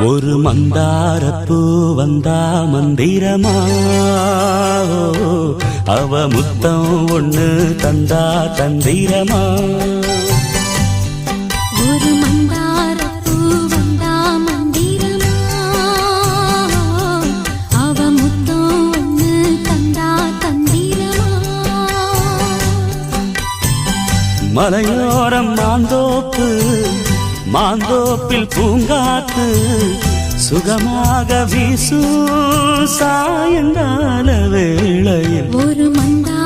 ஒரு மந்தாரப்பூ வந்தா மந்திரமா, அவ முத்தம் ஒண்ணு தந்தா தந்திரமா. ஒரு மந்தாரப்பூ வந்தா மந்திரமா, அவ முத்தம் ஒண்ணு தந்தா தந்திரமா. மலையோரம் மாந்தோப்பு, மாந்தோப்பில் பூங்காத்து சுகமாக வீசும் சாயங்கால வேளையில் ஒரு மந்தா